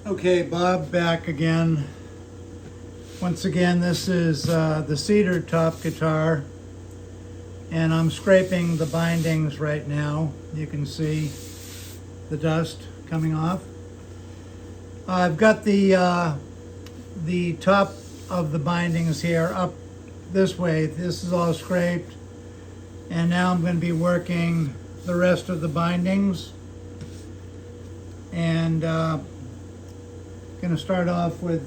Okay, Bob back again. Once again, this is the Cedar top guitar, and I'm scraping the bindings right now. You can see the dust coming off. I've got the top of the bindings here up this way. This is all scraped, and now I'm going to be working the rest of the bindings. And going to start off with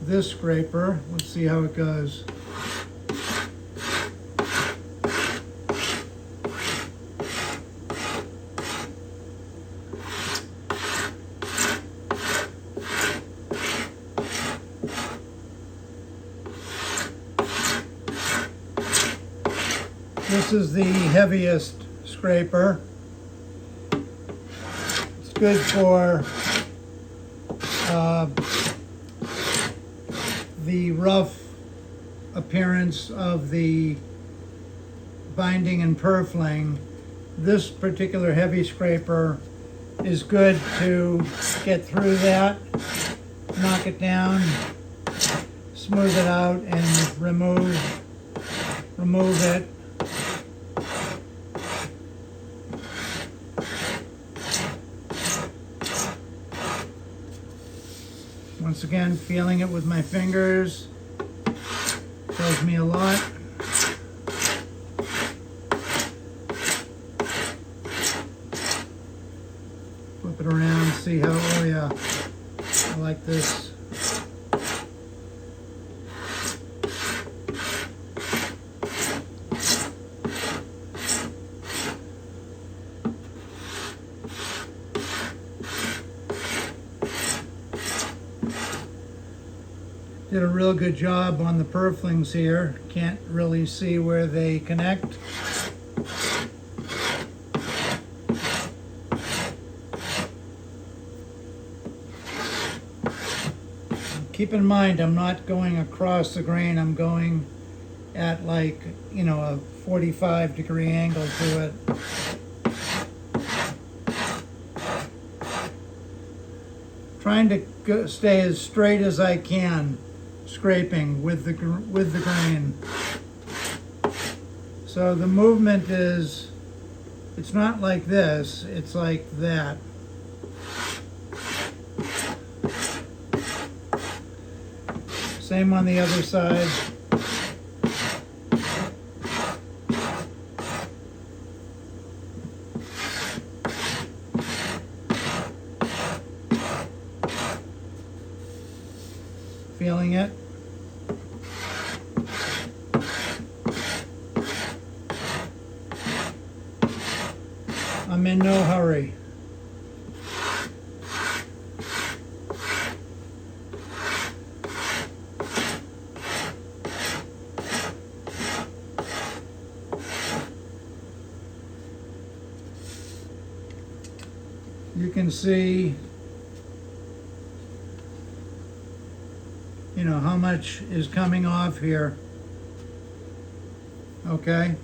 this scraper. Let's see how it goes. This is the heaviest scraper. It's good for the rough appearance of the binding and purfling. This particular heavy scraper is good to get through that, knock it down, smooth it out, and remove it. Once again, feeling it with my fingers tells me a lot. Flip it around, see how, oh yeah, I like this. Did a real good job on the Purflings here. Can't really see where they connect. Keep in mind, I'm not going across the grain. I'm going at like, you know, a 45-degree angle to it. Trying to stay as straight as I can, scraping with the grain. So the movement is, it's not like this, it's like that. Same on the other side. Feeling it. I'm in no hurry. You can see, you know, how much is coming off here. Okay.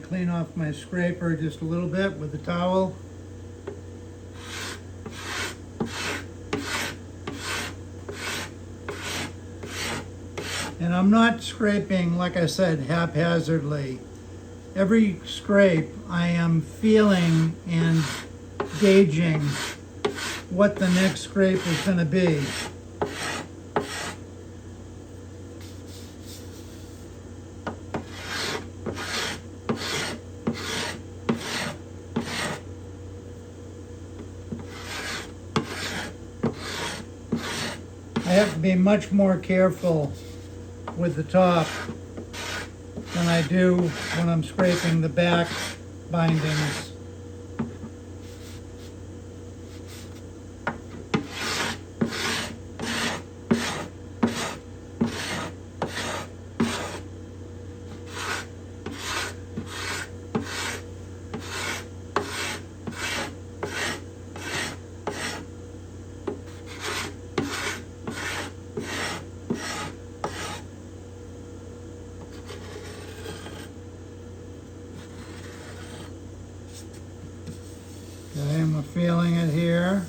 Clean off my scraper just a little bit with the towel. And I'm not scraping, like I said, haphazardly. Every scrape I am feeling and gauging what the next scrape is going to be. I have to be much more careful with the top than I do when I'm scraping the back bindings. I'm feeling it here.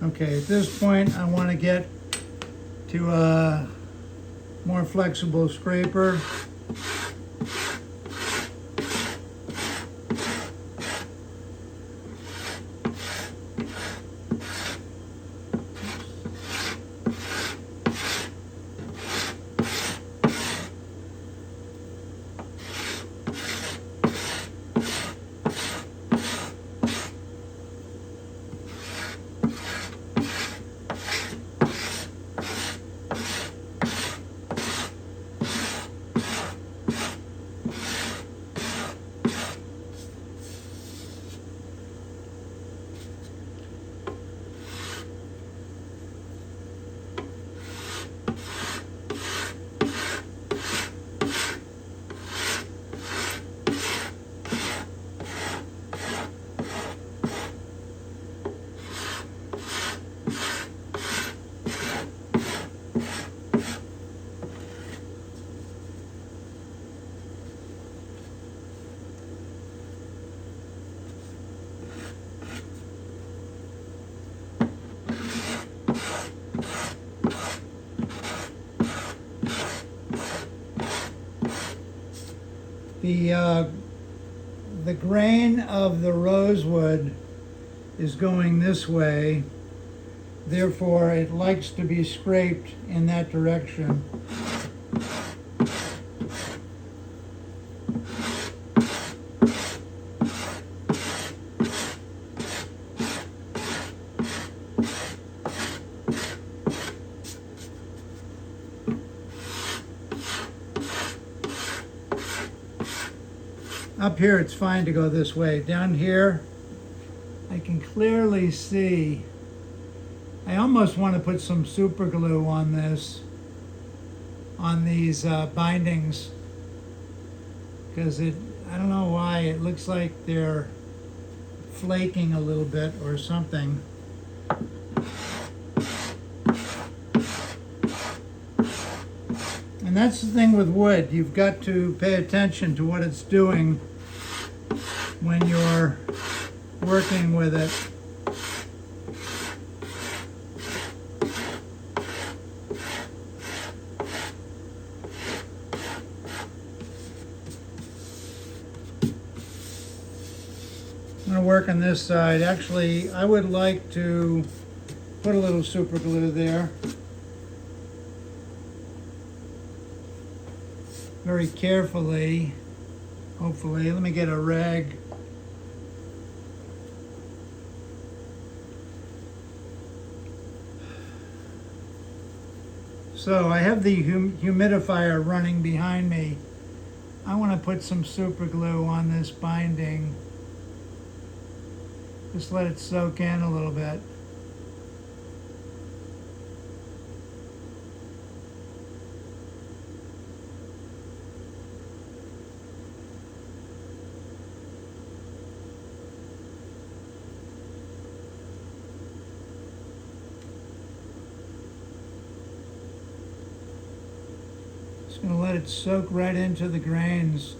Okay, at this point I want to get to a more flexible scraper. The grain of the rosewood is going this way, therefore it likes to be scraped in that direction. Up here it's fine to go this way. Down here I can clearly see, I almost want to put some super glue on this, on these bindings, because I don't know why, it looks like they're flaking a little bit or something. And that's the thing with wood, you've got to pay attention to what it's doing when you're working with it. I'm going to work on this side. Actually, I would like to put a little super glue there. Very carefully, hopefully. Let me get a rag. So I have the humidifier running behind me. I want to put some super glue on this binding. Just let it soak in a little bit. Just going to let it soak right into the grains.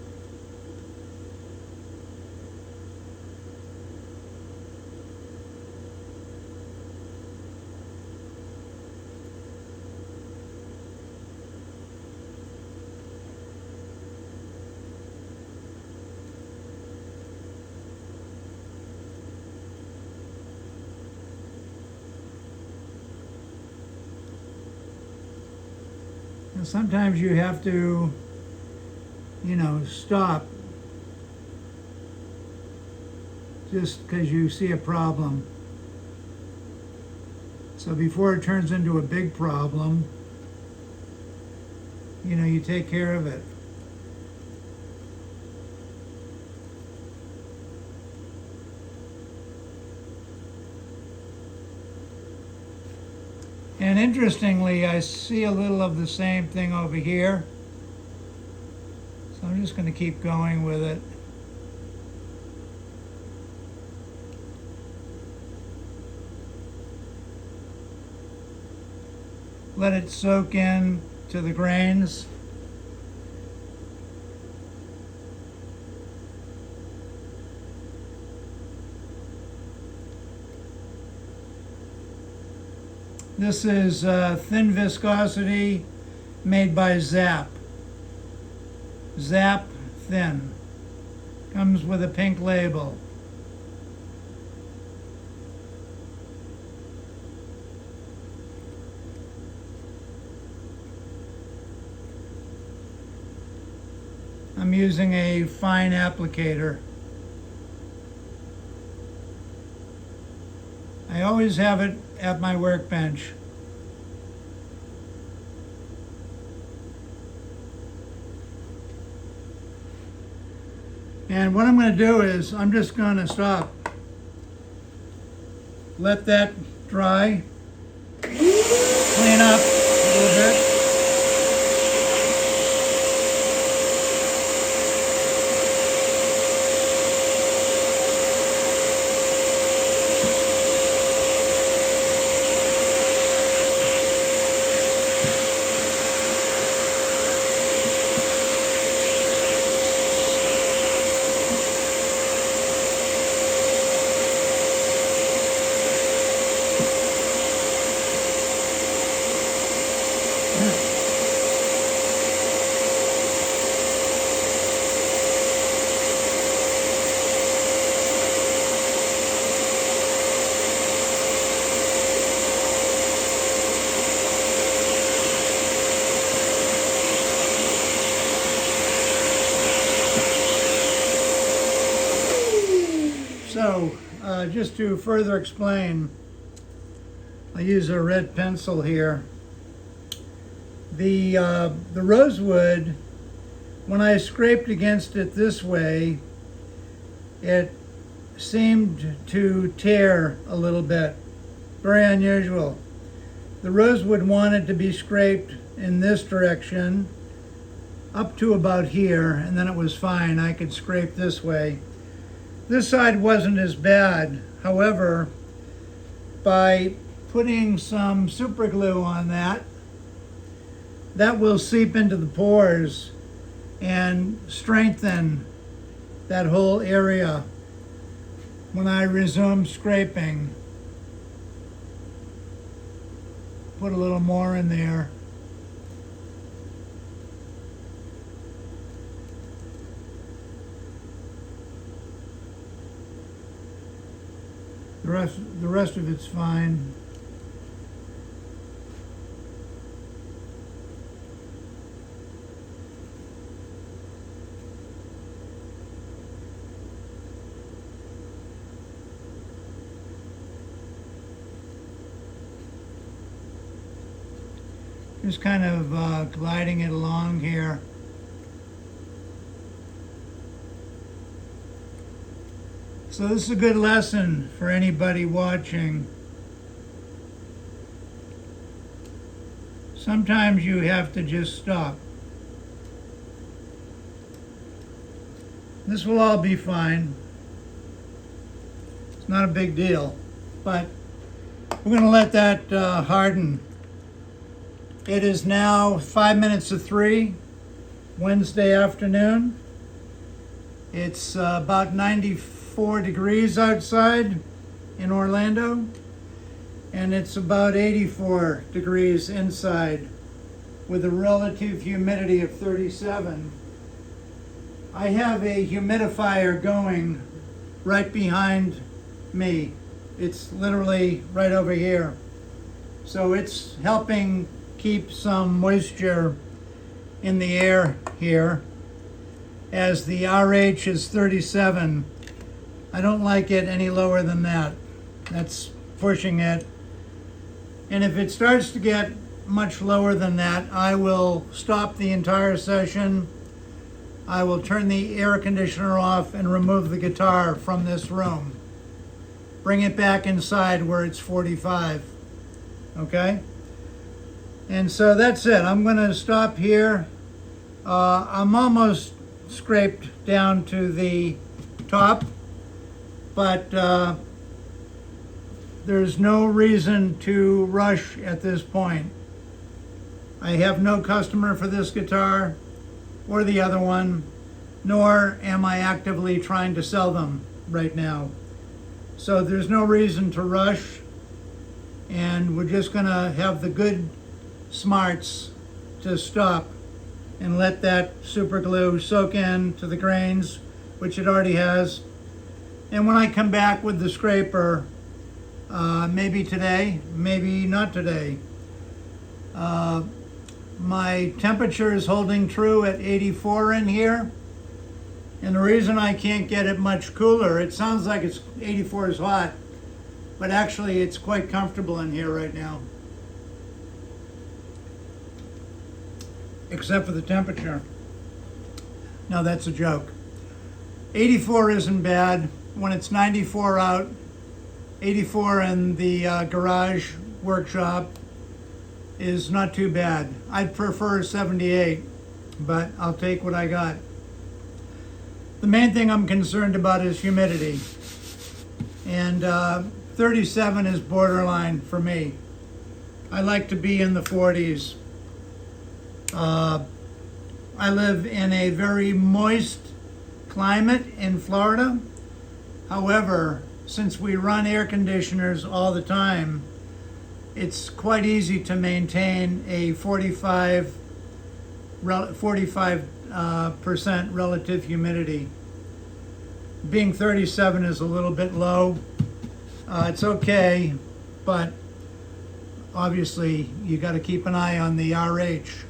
And sometimes you have to, stop just because you see a problem. So before it turns into a big problem, you take care of it. And interestingly, I see a little of the same thing over here. So I'm just going to keep going with it. Let it soak in to the grains. This is thin viscosity made by Zap. Zap Thin. Comes with a pink label. I'm using a fine applicator. I always have it at my workbench. And what I'm going to do is I'm just going to stop. Let that dry. Clean up a little bit. So, just to further explain, I use a red pencil here. The rosewood, when I scraped against it this way, it seemed to tear a little bit. Very unusual. The rosewood wanted to be scraped in this direction up to about here, and then it was fine. I could scrape this way. This side wasn't as bad. However, by putting some super glue on that will seep into the pores and strengthen that whole area when I resume scraping. Put a little more in there. The rest of it's fine. Just kind of gliding it along here. So this is a good lesson for anybody watching. Sometimes you have to just stop. This will all be fine. It's not a big deal, but we're going to let that harden. It is now 5 minutes to 3, Wednesday afternoon. It's about 94 degrees outside in Orlando, and it's about 84 degrees inside with a relative humidity of 37. I have a humidifier going right behind me. It's literally right over here. So it's helping keep some moisture in the air here. As the RH is 37, I don't like it any lower than that. That's pushing it. And if it starts to get much lower than that, I will stop the entire session. I will turn the air conditioner off and remove the guitar from this room. Bring it back inside where it's 45. Okay? And so that's it. I'm going to stop here. I'm almost scraped down to the top, but there's no reason to rush at this point. I have no customer for this guitar or the other one, nor am I actively trying to sell them right now. So there's no reason to rush, and we're just gonna have the good smarts to stop and let that super glue soak in to the grains, which it already has. And when I come back with the scraper, maybe today, maybe not today, my temperature is holding true at 84 in here. And the reason I can't get it much cooler, it sounds like 84 is hot, but actually it's quite comfortable in here right now. Except for the temperature. No, that's a joke. 84 isn't bad. When it's 94 out, 84 in the garage workshop is not too bad. I'd prefer 78, but I'll take what I got. The main thing I'm concerned about is humidity. And 37 is borderline for me. I like to be in the 40s. I live in a very moist climate in Florida. However, since we run air conditioners all the time, it's quite easy to maintain a 45% relative humidity. Being 37 is a little bit low. It's okay, but obviously you got to keep an eye on the RH.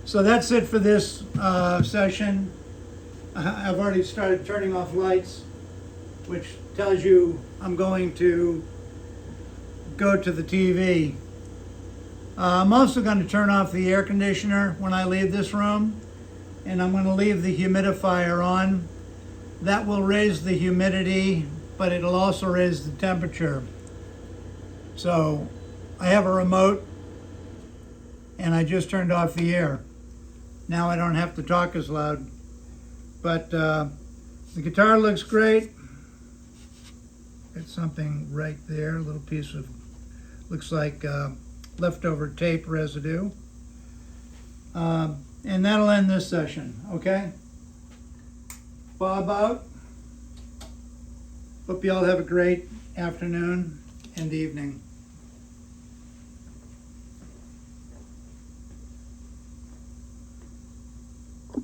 So that's it for this session. I've already started turning off lights, which tells you I'm going to go to the TV. I'm also going to turn off the air conditioner when I leave this room, and I'm going to leave the humidifier on. That will raise the humidity, but it'll also raise the temperature. So I have a remote, and I just turned off the air. Now I don't have to talk as loud. But the guitar looks great. Got something right there, a little piece of, looks like leftover tape residue. And that'll end this session, okay? Bob out. Hope you all have a great afternoon and evening.